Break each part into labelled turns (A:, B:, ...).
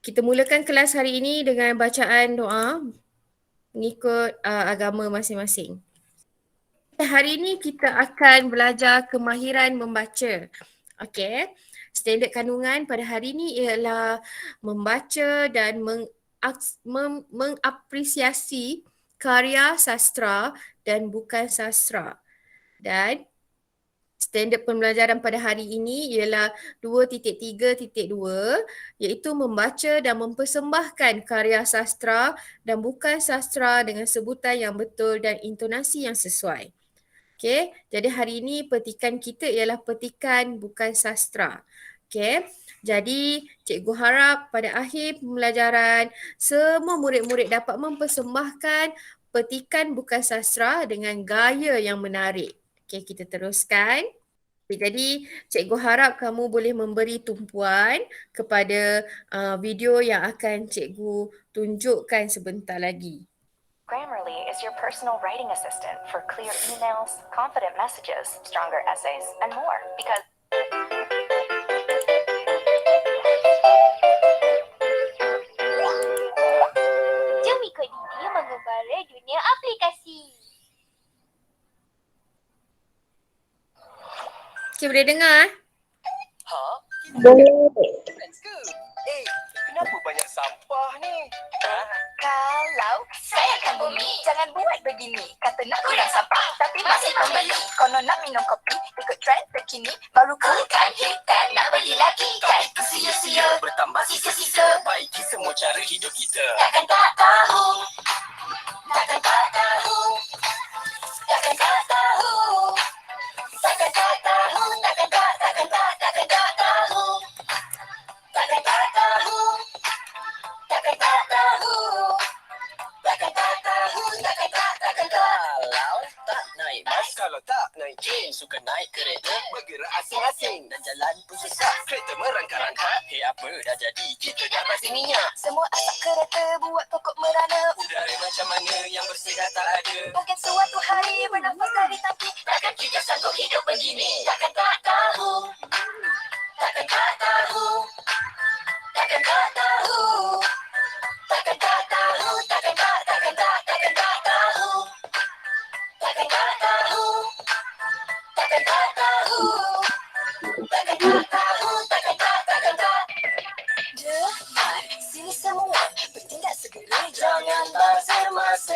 A: Kita mulakan kelas hari ini dengan bacaan doa mengikut agama masing-masing. Hari ini kita akan belajar kemahiran membaca. Okey. Standard kandungan pada hari ini ialah membaca dan mengapresiasi karya sastra dan bukan sastra. Dan standard pembelajaran pada hari ini ialah 2.3.2 iaitu membaca dan mempersembahkan karya sastra dan bukan sastra dengan sebutan yang betul dan intonasi yang sesuai. Okey, jadi hari ini petikan kita ialah petikan bukan sastra. Okey, jadi cikgu harap pada akhir pembelajaran semua murid-murid dapat mempersembahkan petikan bukan sastra dengan gaya yang menarik. Okey, kita teruskan. Jadi cikgu harap kamu boleh memberi tumpuan kepada video yang akan cikgu tunjukkan sebentar lagi.
B: Grammarly is your personal writing assistant for clear emails, confident messages, stronger essays, and more. Because
C: jom ikut Didi mengembara dunia aplikasi.
A: Okay, boleh dengar?
D: Ha?
E: Boleh.
D: Friends ke? Kenapa banyak sampah ni?
B: kalau sayangkan bumi, jangan buat begini. Kata nak kurang sampah, tapi masih pembeli. Konon nak minum kopi, ikut trend terkini. Baru ku kan hit nak beli lagi. Kan itu sia-sia,
D: Bertambah
B: sisa-sisa.
D: Baiki semua cara hidup kita.
B: Takkan tak tahu. Takkan tak tahu. Takkan tak tahu. Takkan tak tahu. Takkan tak tahu. Takkan tak tahu. Takkan tak tahu. Takkan tak tahu.
D: Kalau tak naik bas, kalau tak naik train, suka naik kereta, bergerak asing-asing dan jalan pun susah. Kereta merangkak-rangkak, apa dah jadi? Kita dah basi minyak.
B: Semua asap kereta buat pokok merana.
D: Udara macam mana yang bersih dah tak ada.
B: Mungkin suatu hari bernafas dari tangki. Takkan kita sanggup hidup begini. Takkan tak tahu. Takkan tak tahu. Takkan tak tahu. Takkan tak tahu. Takkan tak tahu. Takkan tak tahu. Takkan tak tahu. Takkan tak tahu. Takkan tak. Dengar, sini semua bertindak segera.
D: Jangan buzzer masa.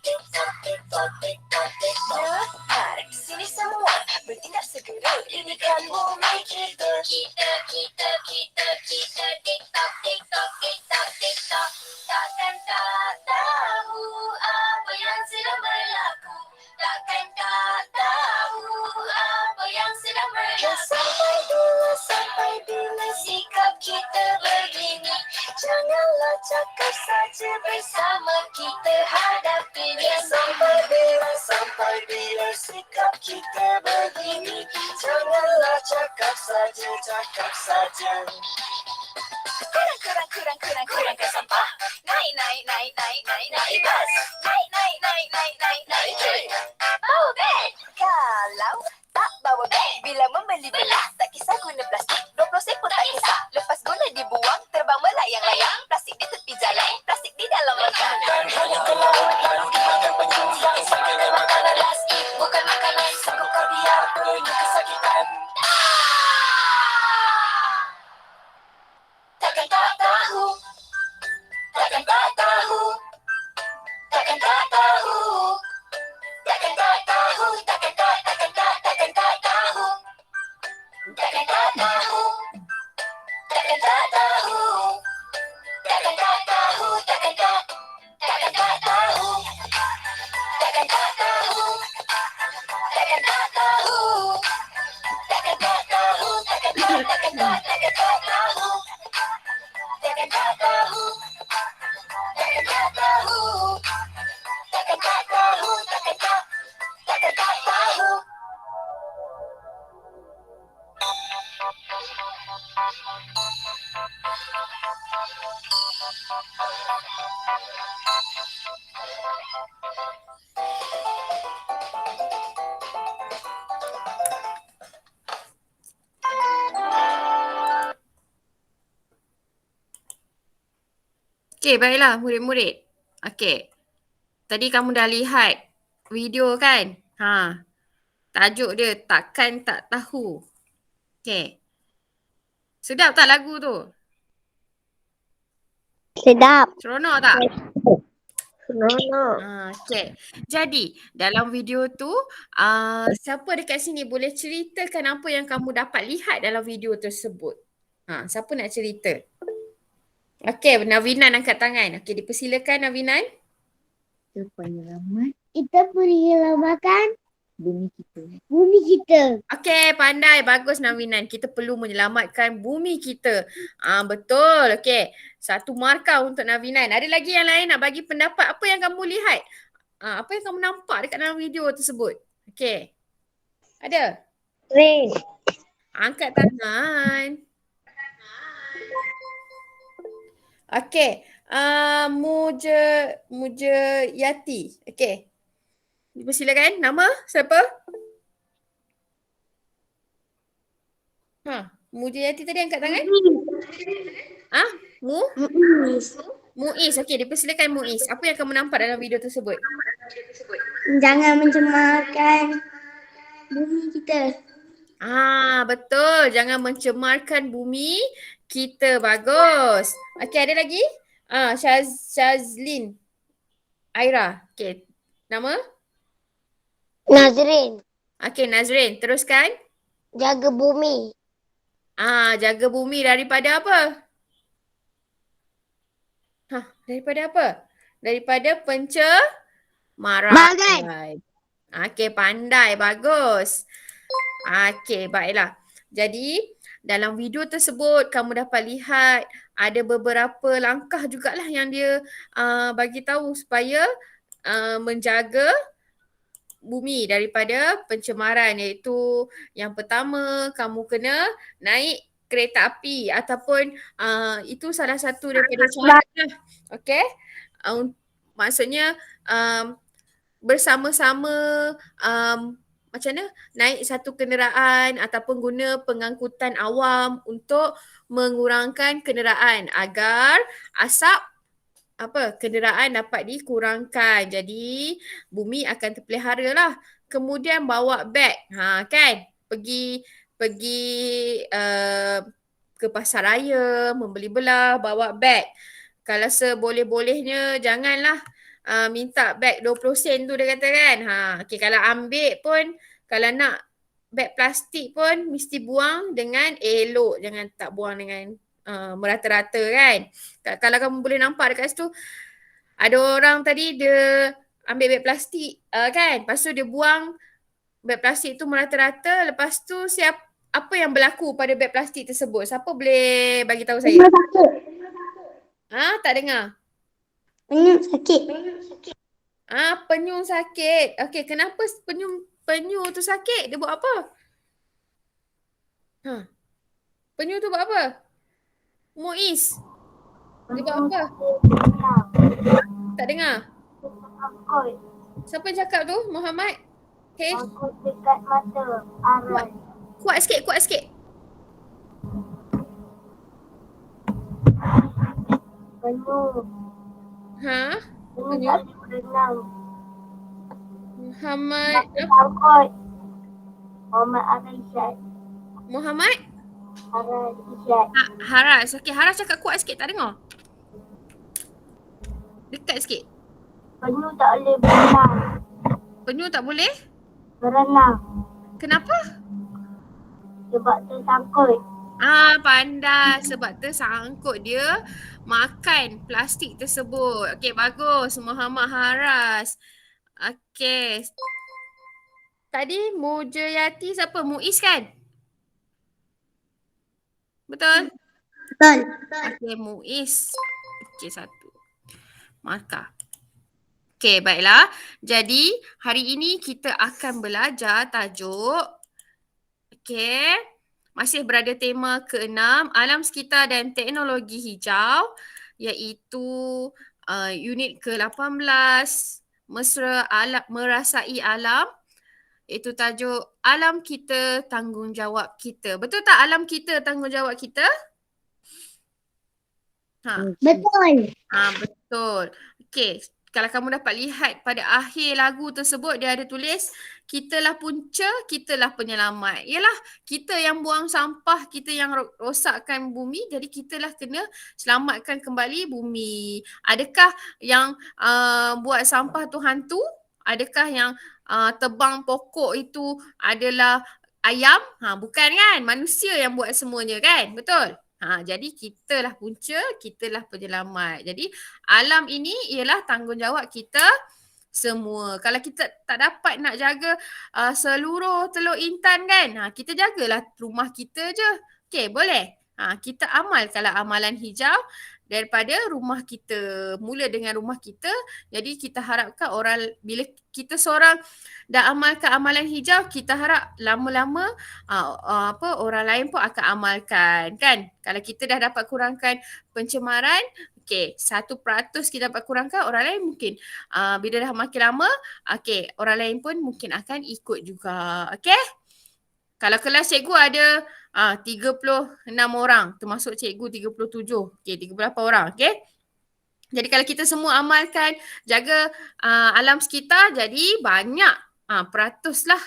D: TikTok.
B: Dengar, sini semua bertindak segera. Ini kan bumi kita. TikTok. Takkan tak tahu apa yang sedang berlaku. Takkan tak tahu apa yang sedang berlaku. Sampai bila sikap kita begini. Janganlah cakap saja bersama kita hadapinya.
D: Sampai bila sikap kita begini. Janganlah cakap saja.
B: Kurangkan sampah. Naik bas. Naik train. Bawa beg. Kalau tak bawa beg, bila membeli belah, tak kisah guna plastik. 20 sen pun tak kisah. Lepas guna dibuang, terbang melayang-layang. Plastik di tepi jalan, plastik di dalam makan.
D: Dan hanya ke laut, lalu dimakan penyu.
B: Yang sebagai makanan plastik, bukan makanan. Sanggup kau biar
D: Penyu kesakitan.
B: Takkan tak tahu. Takkan tak tahu. Takkan tak tahu. Takkan tak tahu. Takkan tak tahu. Takkan tak tahu. Takkan tak tahu. Takkan tak tahu. Takkan tak tahu. Takkan tak tahu. Takkan tak tahu. Takkan tak tahu. Takkan tak tahu. Takkan tak tahu. Takkan tak tahu. Takkan tak tahu. Takkan tak tahu. Takkan tak tahu. Takkan tak tahu.
A: Okey, baiklah murid-murid. Okey. Tadi kamu dah lihat video kan? Tajuk dia takkan tak tahu. Okey. Sedap tak lagu tu?
C: Sedap.
A: Seronok tak?
C: Seronok.
A: Okey. Jadi, dalam video tu, siapa dekat sini boleh ceritakan apa yang kamu dapat lihat dalam video tersebut? Siapa nak cerita? Okey, Navinan angkat tangan. Okey, dipersilakan Navinan.
C: Kita pergi menyelamatkan bumi kita.
A: Okey, pandai. Bagus Navinan. Kita perlu menyelamatkan bumi kita. Betul. Okey. 1 markah untuk Navinan. Ada lagi yang lain nak bagi pendapat apa yang kamu lihat? Apa yang kamu nampak dekat dalam video tersebut? Okey. Ada?
C: Rain.
A: Angkat tangan. Okey. Muja Yati. Okey. Dipersilakan. Nama siapa? Muja Yati tadi angkat tangan? Muiz. Okey, dipersilakan Muiz. Apa yang kamu nampak dalam video tersebut?
C: Jangan mencemarkan bumi kita.
A: Betul. Jangan mencemarkan bumi kita. Bagus. Okey, ada lagi? Shazlin. Aira. Okey. Nama?
C: Nazrin.
A: Okey, Nazrin. Teruskan.
C: Jaga bumi.
A: Jaga bumi daripada apa? Daripada apa? Daripada pencemaran. Okey, pandai. Bagus. Okey, baiklah. Jadi, dalam video tersebut kamu dapat lihat ada beberapa langkah jugalah yang dia bagi tahu supaya menjaga bumi daripada pencemaran, iaitu yang pertama kamu kena naik kereta api ataupun itu salah satu daripada cara lah. Okey. Maksudnya bersama-sama macam mana naik satu kenderaan ataupun guna pengangkutan awam untuk mengurangkan kenderaan agar asap kenderaan dapat dikurangkan. Jadi bumi akan terpelihara lah. Kemudian bawa beg. Kan? Pergi ke pasar raya, membeli belah, bawa beg. Kalau seboleh-bolehnya janganlah minta beg 20 sen tu dia kata kan. Okay, kalau ambil pun, kalau nak beg plastik pun mesti buang dengan elok. Jangan tak buang dengan merata-rata kan. Kalau kamu boleh nampak dekat situ, ada orang tadi dia ambil beg plastik kan. Lepas tu dia buang beg plastik tu merata-rata. Lepas tu apa yang berlaku pada beg plastik tersebut? Siapa boleh bagi tahu saya? Tak dengar.
C: Penyum sakit.
A: Penyum sakit. Okey, kenapa penyu tu sakit? Dia buat apa? Penyu tu buat apa? Muiz. Dia buat apa? Tak dengar. Siapa yang cakap tu? Muhammad?
C: Takut dekat mata. Arai.
A: Kuat sikit.
C: Penyu.
A: Penyu.
C: Tak boleh berenang.
A: Muhammad.
C: Takut. Muhammad Araisyad.
A: Muhammad?
C: Araisyad.
A: Haras. Okey, Haras cakap kuat sikit. Tak dengar. Dekat sikit.
C: Penyu tak boleh berenang.
A: Penyu tak boleh?
C: Berenang.
A: Kenapa?
C: Sebab tersangkut.
A: Pandai. Sebab tersangkut dia makan plastik tersebut. Okey, bagus. Muhammad Haras. Okey. Tadi Mujayati siapa? Muiz kan? Betul?
C: Betul.
A: Okey, Muiz. Okey, 1 markah. Okey, baiklah. Jadi, hari ini kita akan belajar tajuk. Okey. Masih berada tema ke-6, alam sekitar dan teknologi hijau, iaitu unit ke-18, merasai alam, iaitu tajuk alam kita, tanggungjawab kita. Betul tak alam kita, tanggungjawab kita? Ha.
C: Betul.
A: Betul. Okey, kalau kamu dapat lihat pada akhir lagu tersebut dia ada tulis kitalah punca, kitalah penyelamat. Yalah, kita yang buang sampah, kita yang rosakkan bumi, jadi kitalah kena selamatkan kembali bumi. Adakah yang buat sampah tu hantu? Adakah yang tebang pokok itu adalah ayam? Bukan kan? Manusia yang buat semuanya kan? Betul? Jadi kitalah punca, kitalah penyelamat. Jadi alam ini ialah tanggungjawab kita semua. Kalau kita tak dapat nak jaga seluruh telur intan kan, kita jagalah rumah kita je. Okey, boleh? Kita amalkanlah amalan hijau daripada rumah kita. Mula dengan rumah kita. Jadi kita harapkan bila kita seorang dah amalkan amalan hijau, kita harap lama-lama orang lain pun akan amalkan kan. Kalau kita dah dapat kurangkan pencemaran, 1% kita dapat kurangkan, orang lain mungkin bila dah makin lama, orang lain pun mungkin akan ikut juga. Kalau kelas cikgu ada 36 orang, termasuk cikgu 37, 38 orang, Jadi kalau kita semua amalkan jaga alam sekitar, jadi banyak peratus lah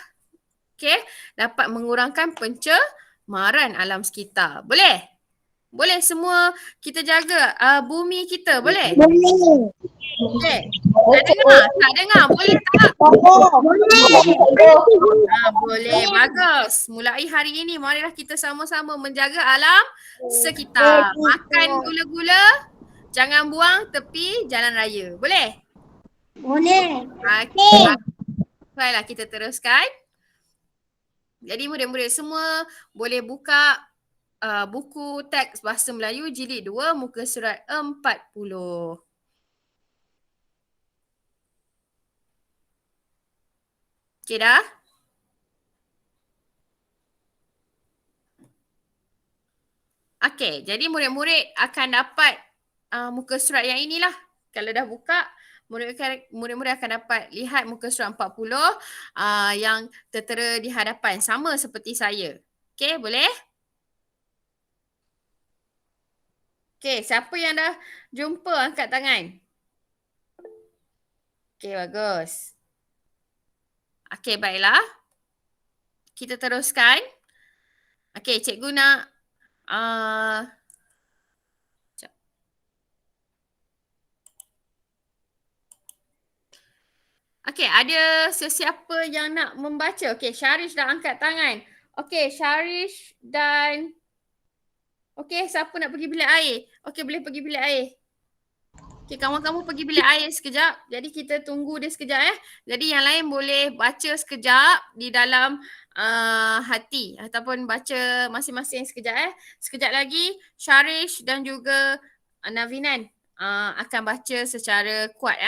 A: dapat mengurangkan pencemaran alam sekitar. Boleh? Boleh semua kita jaga bumi kita, boleh?
C: Boleh.
A: Tak dengar? Tak dengar? Boleh tak? Boleh, bagus. Mulai hari ini, marilah kita sama-sama menjaga alam sekitar. Makan gula-gula, jangan buang tepi jalan raya. Boleh?
C: Boleh.
A: Baiklah, kita teruskan. Jadi murid-murid semua boleh buka buku teks Bahasa Melayu jilid 2 muka surat 40. Okey dah? Okey, jadi murid-murid akan dapat muka surat yang inilah. Kalau dah buka, murid-murid akan dapat lihat muka surat 40 yang tertera di hadapan. Sama seperti saya. Okey, boleh? Okey, siapa yang dah jumpa angkat tangan? Okey, bagus. Okey, baiklah. Kita teruskan. Okey, cikgu nak Okey, ada sesiapa yang nak membaca? Okey, Syarish dah angkat tangan. Okey, Syarish dan siapa nak pergi bilik air? Okey, boleh pergi bilik air. Okey, kamu pergi bilik air sekejap. Jadi kita tunggu dia sekejap Jadi yang lain boleh baca sekejap di dalam hati ataupun baca masing-masing sekejap Sekejap lagi Syarish dan juga Navinan akan baca secara kuat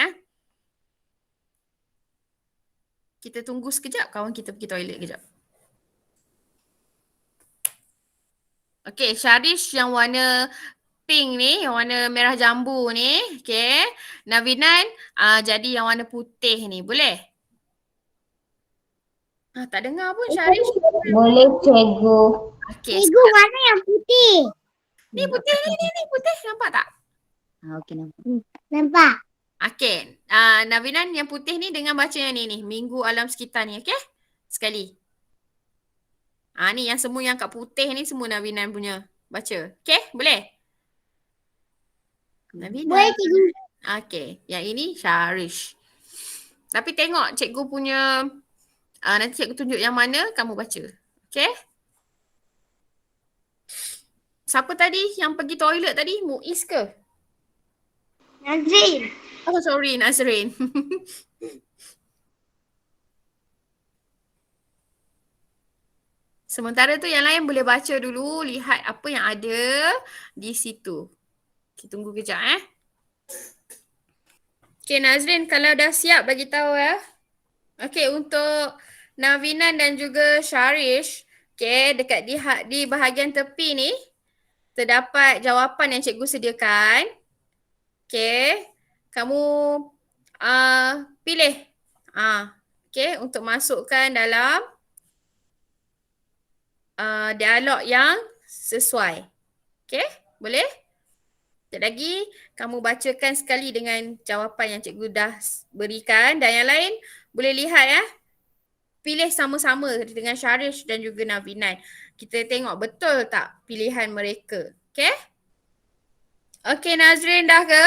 A: Kita tunggu sekejap, kawan kita pergi toilet kejap. Okey, Syarish yang warna pink ni, yang warna merah jambu ni, Navinan jadi yang warna putih ni, boleh? Tak dengar pun Syarish.
C: Boleh cikgu.
A: Okey.
C: Cikgu mana yang putih?
A: Ni putih ni putih, nampak tak?
C: Okey nampak. Nampak.
A: Okey, Navinan yang putih ni dengan baca yang ni, Minggu Alam Sekitar ni, sekali. Ni yang semua yang kat putih ni semua Navinan punya baca. Boleh? Navinan.
C: Boleh cikgu.
A: Okey, yang ini Syarish. Tapi tengok cikgu punya, nanti cikgu tunjuk yang mana kamu baca. Siapa tadi yang pergi toilet tadi? Muiz ke?
C: Nazrin.
A: Oh sorry, Nazrin. Sementara tu yang lain boleh baca dulu, lihat apa yang ada di situ. Kita tunggu kejap Okey Nazrin, kalau dah siap bagi tahu Okey, untuk Navinan dan juga Syarish, dekat di bahagian tepi ni terdapat jawapan yang cikgu sediakan. Kamu pilih untuk masukkan dalam dialog yang sesuai. Boleh? Sekejap lagi kamu bacakan sekali dengan jawapan yang cikgu dah berikan dan yang lain boleh lihat ya. Pilih sama-sama dengan Syarish dan juga Navinan. Kita tengok betul tak pilihan mereka. Okay? Okay, Nazrin dah ke?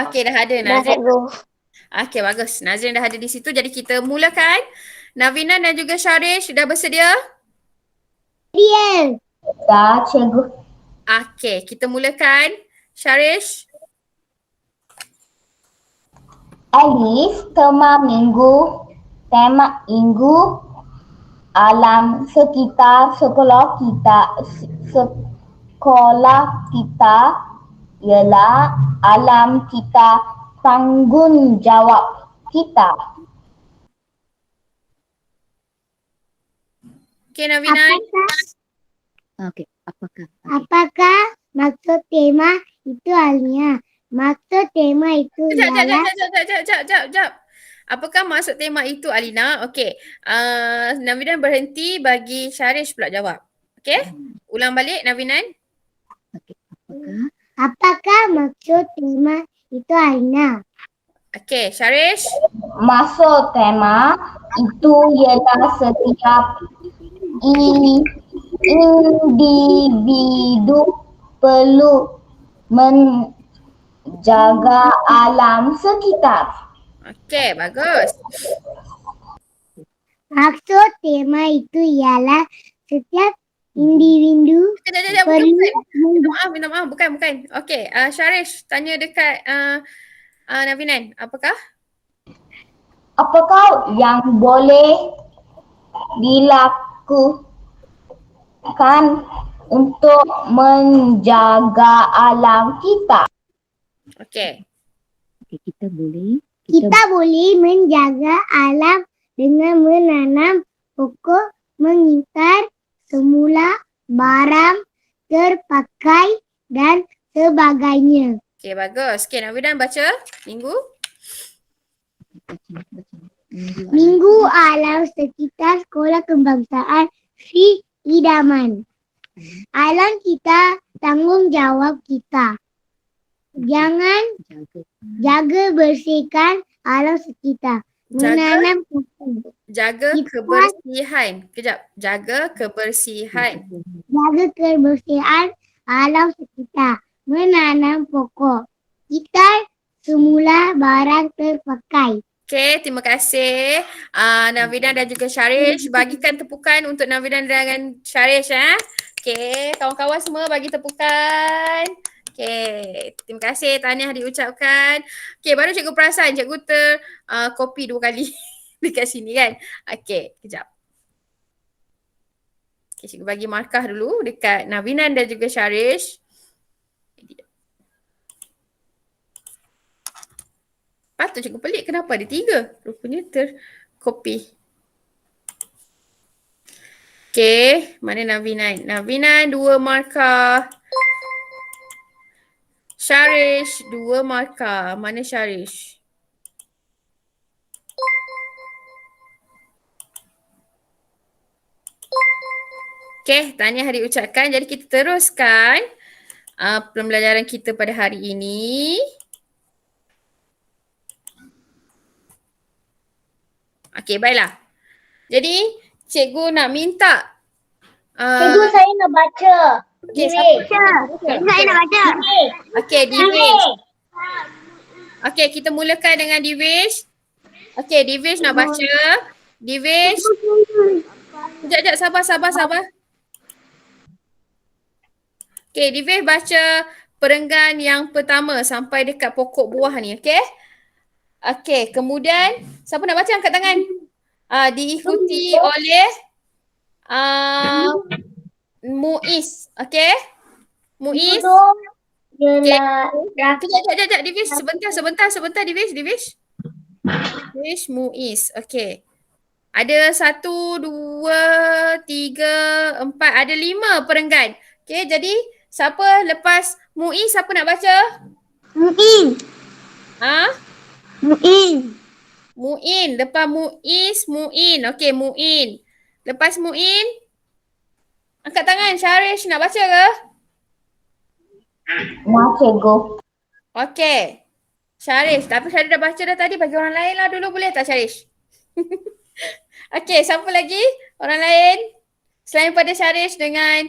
A: Okay, dah ada Nazrin. Okay, bagus. Nazrin dah ada di situ. Jadi kita mulakan. Navinan dan juga Syarish dah bersedia?
C: Dia. Dah, cikgu.
A: Okay, kita mulakan. Syarish?
C: Alif, tema minggu, alam sekitar sekolah kita ialah alam kita, tanggungjawab kita.
A: Okay, Navinan.
C: Apakah maksud tema itu Alia? Maksud tema itu ialah
A: Sekejap. Apakah maksud tema itu, Alina? Okey. Navinan berhenti bagi Syarish pula jawab. Okey? Ulang balik, Navinan.
C: apakah maksud tema itu Alina?
A: Okey, Syarish.
C: Maksud tema itu ialah setiap individu perlu menjaga alam sekitar.
A: Okey, bagus.
C: Maksud tema itu ialah setiap individu
A: Sekejap.
C: perlu
A: Minta maaf. Bukan. Okey, Syarish tanya dekat Navinan. Apakah?
C: Apakah yang boleh dilakukan untuk menjaga alam kita?
A: Okey.
C: Kita boleh menjaga alam dengan menanam pokok, mengingkar semula barang terpakai dan sebagainya.
A: Okey, bagus. Okey, Navinan baca minggu.
C: Minggu alam sekitar sekolah kebangsaan Sri Idaman. Alam kita, tanggungjawab kita. Jangan jaga bersihkan alam sekitar. Menanam pokok.
A: Jaga kebersihan. Kejap. Jaga kebersihan.
C: Jaga kebersihan alam sekitar. Menanam pokok. Kita semula barang terpakai.
A: Okey, terima kasih Navinan dan juga Syarish. Bagikan tepukan untuk Navinan dan Syarish ya. Okey, kawan-kawan semua bagi tepukan. Okey, terima kasih, tahniah diucapkan. Okey, baru cikgu perasan cikgu copy 2 kali dekat sini kan. Okey, kejap. Okey, cikgu bagi markah dulu dekat Navinan dan juga Syarish. Patut cikgu pelik kenapa ada 3. Rupanya tercopy. Okey, mana Navinan? Navinan 2 markah. Syarish 2 markah. Mana Syarish? Okey, tahniah diucapkan. Jadi kita teruskan pembelajaran kita pada hari ini. Okey, baiklah. Jadi, cikgu nak minta.
C: Cikgu, saya nak baca.
A: Okey, siapa?
C: Saya nak baca.
A: Okey, Divish. Okey, kita mulakan dengan Divish. Okey, Divish nak baca. Divish. Sekejap, sabar. Okey, Divish baca perenggan yang pertama sampai dekat pokok buah ni, okey? Okey, kemudian siapa nak baca angkat tangan? Diikuti oleh Muiz, okey? Muiz. Kejap, Divish. Sebentar, Divish. Divish, Muiz, okey. Ada 1, 2, 3, 4, ada 5 perenggan. Okey, jadi siapa lepas Muiz, siapa nak baca?
C: Muin.
A: Muin. Lepas Muiz, Muin. Okey, Muin. Lepas Muin, Angkat tangan. Syarish nak baca ke?
C: Nah, cikgu.
A: Okey. Syarish. Tapi Syarish dah baca dah tadi. Bagi orang lain lah dulu. Boleh tak Syarish? Okey. Siapa lagi? Orang lain? Selain pada Syarish dengan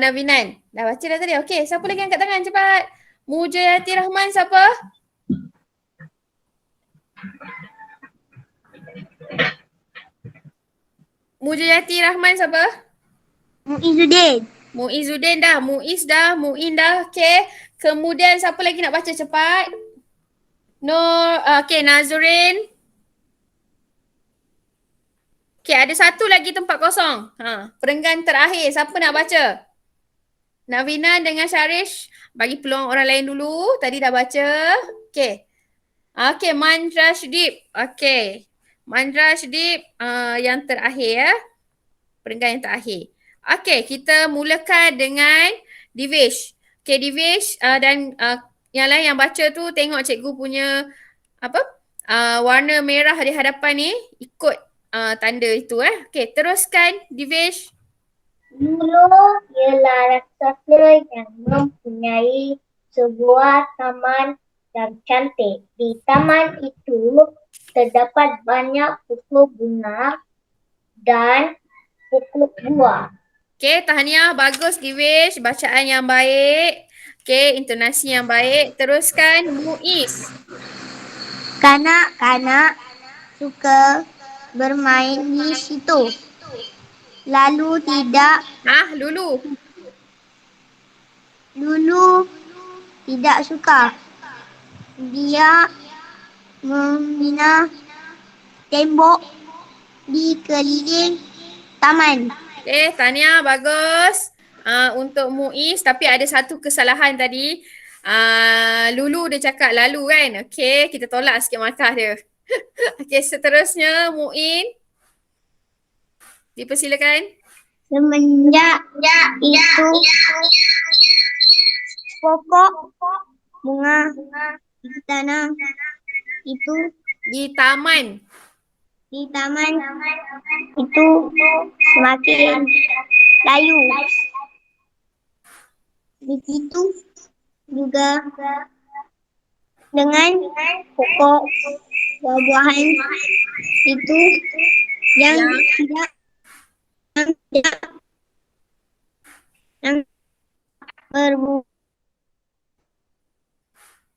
A: Navinan. Dah baca dah tadi. Okey. Siapa lagi angkat tangan? Cepat. Mujayati Rahman siapa? Mujayati Rahman siapa?
C: Muizuddin.
A: Muizuddin dah. Muiz dah. Muin dah. Okey. Kemudian siapa lagi nak baca cepat? Nur. Okey. Nazurin. Okey. Ada satu lagi tempat kosong. Perenggan terakhir. Siapa nak baca? Navinan dengan Syarish. Bagi peluang orang lain dulu. Tadi dah baca. Okey. Okey. Mandrashdip. Okey. Mandrashdip yang terakhir ya. Perenggan yang terakhir. Okey, kita mulakan dengan Divesh. Okey, Divesh dan yang lain yang baca tu tengok cikgu punya apa? Warna merah di hadapan ni ikut tanda itu Okey, teruskan Divesh.
C: Lulu ialah raksasa yang mempunyai sebuah taman yang cantik. Di taman itu terdapat banyak pokok bunga dan pokok buah.
A: Okey, tahniah. Bagus Divesh. Bacaan yang baik. Okey, intonasi yang baik. Teruskan Muiz.
C: Kanak-kanak suka bermain di situ. Lalu Lulu tidak suka. Dia membina tembok di keliling taman.
A: Okey, tahniah. Bagus. Untuk Muiz, tapi ada satu kesalahan tadi. Lulu dia cakap lalu kan. Okey, kita tolak sikit markah dia. Okey, seterusnya Muin. Dipersilakan.
C: Semenjak itu pokok bunga di tanah itu
A: Di taman.
C: di taman itu semakin layu. Begitu juga dengan pokok buah-buahan itu yang tidak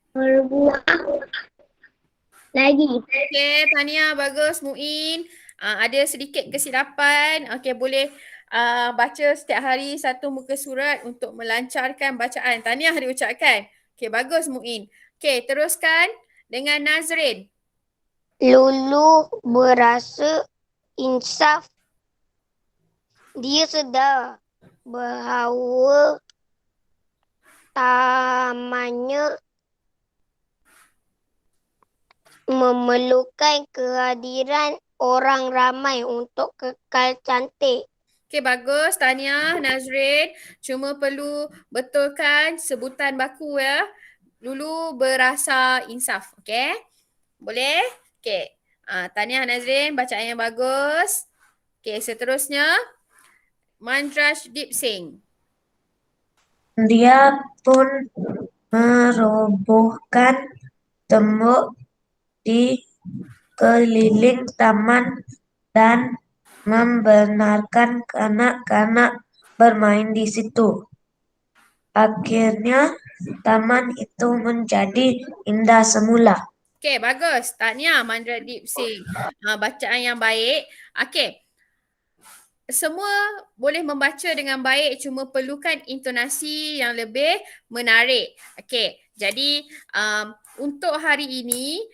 C: berbuah lagi.
A: Okey, tahniah. Bagus Muin. Ada sedikit kesilapan. Okey, boleh baca setiap hari satu muka surat untuk melancarkan bacaan. Tahniah diucapkan. Okey, bagus Muin. Okey, teruskan dengan Nazrin.
E: Lulu berasa insaf. Dia sedar bahawa tamannya memerlukan kehadiran orang ramai untuk kekal cantik.
A: Okey, bagus. Tahniah Nazrin. Cuma perlu betulkan sebutan baku ya. Lulu berasa insaf. Okey? Boleh? Okey. Tahniah Nazrin. Bacaan yang bagus. Okey, seterusnya Mandrashdip Singh.
F: Dia pun merobohkan tembok di keliling taman dan membenarkan kanak-kanak bermain di situ. Akhirnya taman itu menjadi indah semula.
A: Okey, bagus. Tahniah Mandrashdip Singh. Bacaan yang baik. Okey. Semua boleh membaca dengan baik, cuma perlukan intonasi yang lebih menarik. Okey, jadi untuk hari ini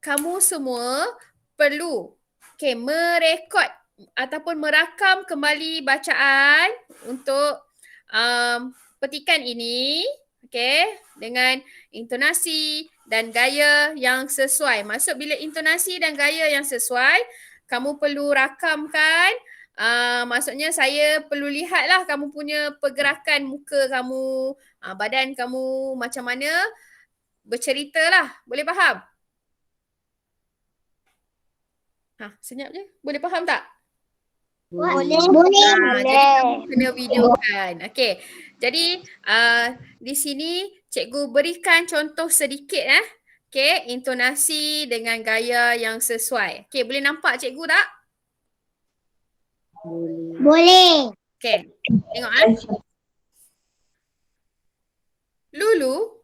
A: kamu semua perlu merekod ataupun merakam kembali bacaan untuk petikan ini, dengan intonasi dan gaya yang sesuai. Maksud bila intonasi dan gaya yang sesuai, kamu perlu rakamkan. Maksudnya saya perlu lihatlah kamu punya pergerakan muka kamu, badan kamu macam mana, berceritalah. Boleh faham? Senyap je. Boleh faham tak?
E: Boleh.
C: Boleh.
A: Jadi kamu kena videokan. Okey. Jadi di sini cikgu berikan contoh sedikit Okey, intonasi dengan gaya yang sesuai. Okey, boleh nampak cikgu tak?
C: Boleh.
A: Okey. Tengok Lulu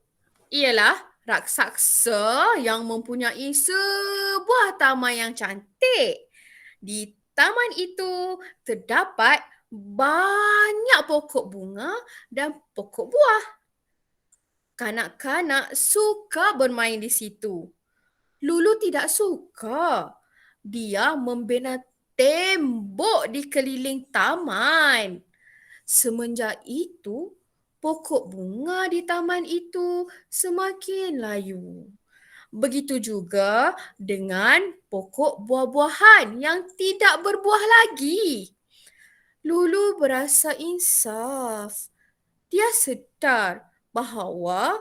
A: ialah raksasa yang mempunyai sebuah taman yang cantik. Di taman itu terdapat banyak pokok bunga dan pokok buah. Kanak-kanak suka bermain di situ. Lulu tidak suka. Dia membina tembok di keliling taman. Semenjak itu, pokok bunga di taman itu semakin layu. Begitu juga dengan pokok buah-buahan yang tidak berbuah lagi. Lulu berasa insaf. Dia sedar bahawa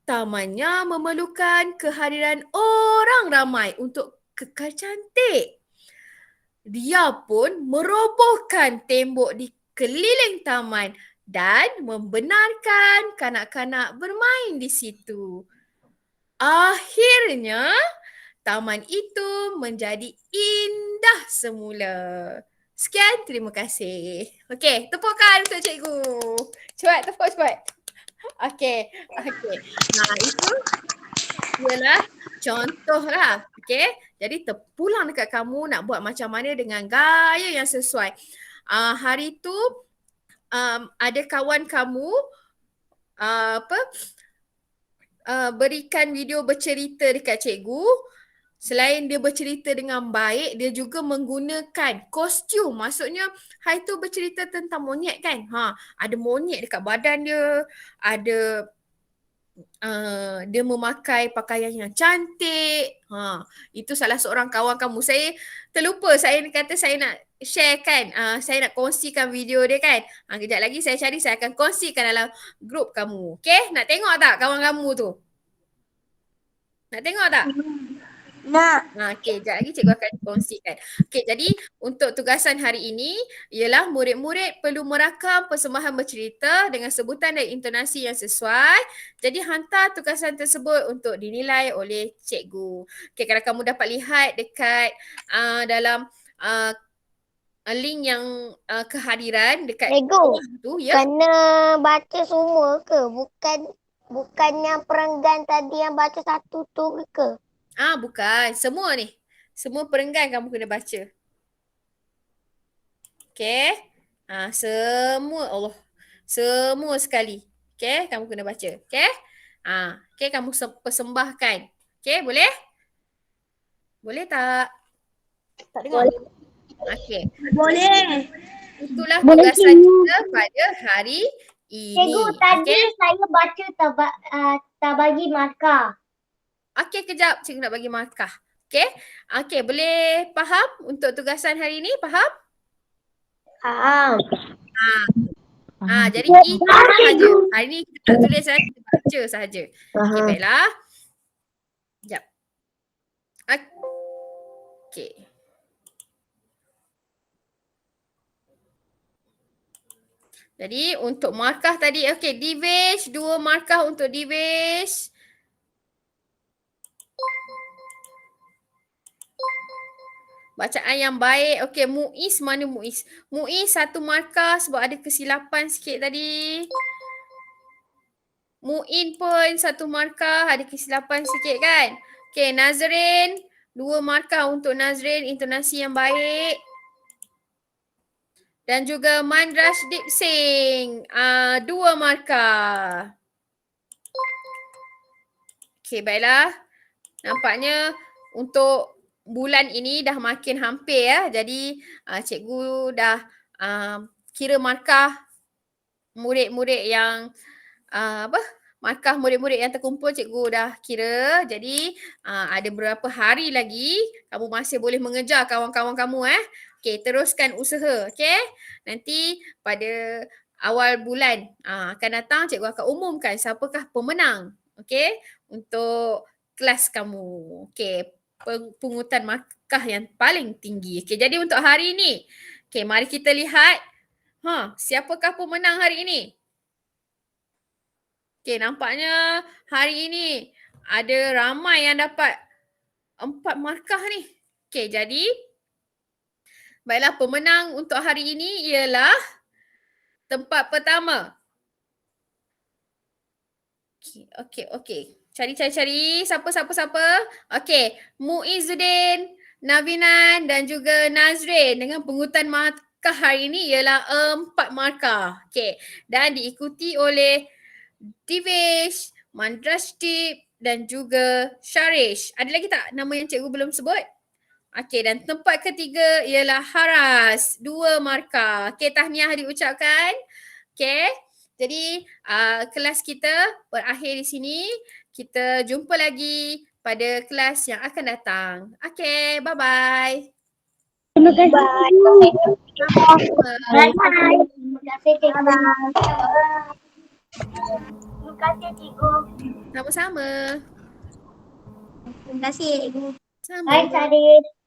A: tamannya memerlukan kehadiran orang ramai untuk kekal cantik. Dia pun merobohkan tembok di keliling taman dan membenarkan kanak-kanak bermain di situ. Akhirnya, taman itu menjadi indah semula. Sekian, terima kasih. Okey, tepukan untuk cikgu. Cepat, tepuk cepat. Okey. Nah, itu ialah contoh lah. Okey. Jadi terpulang dekat kamu nak buat macam mana dengan gaya yang sesuai. Hari tu ada kawan kamu berikan video bercerita dekat cikgu. Selain dia bercerita dengan baik, dia juga menggunakan kostum. Maksudnya hari tu bercerita tentang monyet kan. Ada monyet dekat badan dia, ada dia memakai pakaian yang cantik. Itu salah seorang kawan kamu. Saya terlupa, saya kata saya nak share kan. Saya nak kongsikan video dia kan. Kejap lagi saya cari, saya akan kongsikan dalam grup kamu. Okay, nak tengok tak kawan kamu tu? Nak tengok tak?
F: Nak.
A: Okey, sekejap lagi cikgu akan kongsikan. Okey, jadi untuk tugasan hari ini ialah murid-murid perlu merakam persembahan bercerita dengan sebutan dan intonasi yang sesuai. Jadi hantar tugasan tersebut untuk dinilai oleh cikgu. Okey, kalau kamu dapat lihat dekat dalam link yang kehadiran dekat
E: Cikgu,
A: bawah tu ya.
E: kena baca semua ke? Bukan yang perenggan tadi yang baca satu tu ke?
A: Bukan. Semua ni. Semua perenggan kamu kena baca. Okey. Semua Allah. Semua sekali. Okey, kamu kena baca. Okey? Okey, kamu persembahkan. Okey, boleh? Boleh tak? Tak dengar? Okey.
F: Boleh.
A: Itulah
C: Boleh,
A: tugasan
C: cikgu.
A: kita pada hari ini.
C: Cikgu, tadi
A: Okey?
C: saya baca tak bagi markah.
A: Okey, kejap. Cikgu nak bagi markah. Okey? Okey, boleh faham untuk tugasan hari ini? Faham?
F: Faham.
A: Jadi itu sahaja. Hari ni kita tak tulis kita baca sahaja. Okey,
F: Faham.
A: baiklah. Sekejap. Okey. Jadi untuk markah tadi, okey, Divesh, 2 markah untuk Divesh. Bacaan yang baik. Okey, Muiz, mana Muiz? Muiz 1 markah sebab ada kesilapan sikit tadi. Muin pun 1 markah, ada kesilapan sikit kan? Okey, Nazrin, 2 markah untuk Nazrin, intonasi yang baik. Dan juga Mandrash Dip Singh, 2 markah. Okey, baiklah. Nampaknya untuk bulan ini dah makin hampir ya. Jadi cikgu dah kira markah murid-murid yang markah murid-murid yang terkumpul cikgu dah kira. Jadi ada beberapa hari lagi kamu masih boleh mengejar kawan-kawan kamu Okey, teruskan usaha. Okey. Nanti pada awal bulan akan datang cikgu akan umumkan siapakah pemenang. Okey, untuk kelas kamu. Okey, pungutan markah yang paling tinggi. Okey, jadi untuk hari ini Okey, mari kita lihat. Siapakah pemenang hari ini? Okey, nampaknya hari ini ada ramai yang dapat 4 markah ni. Okey, jadi baiklah, pemenang untuk hari ini ialah tempat pertama. Okey. Cari. Siapa? Okey, Muizzuddin, Navinan dan juga Nazrin dengan pengurutan markah hari ini ialah 4 markah. Okey, dan diikuti oleh Divesh, Mandrastip dan juga Sharish. Ada lagi tak nama yang cikgu belum sebut? Okey, dan tempat ketiga ialah Haras, 2 markah. Okey, tahniah diucapkan. Okey. Jadi kelas kita berakhir di sini. Kita jumpa lagi pada kelas yang akan datang. Okay, bye-bye.
C: Terima kasih. Bye.
A: Bye.
C: Terima kasih cikgu. Terima kasih cikgu.
A: Sama-sama.
C: Terima kasih cikgu.
A: Sama.
C: Bye Sadis.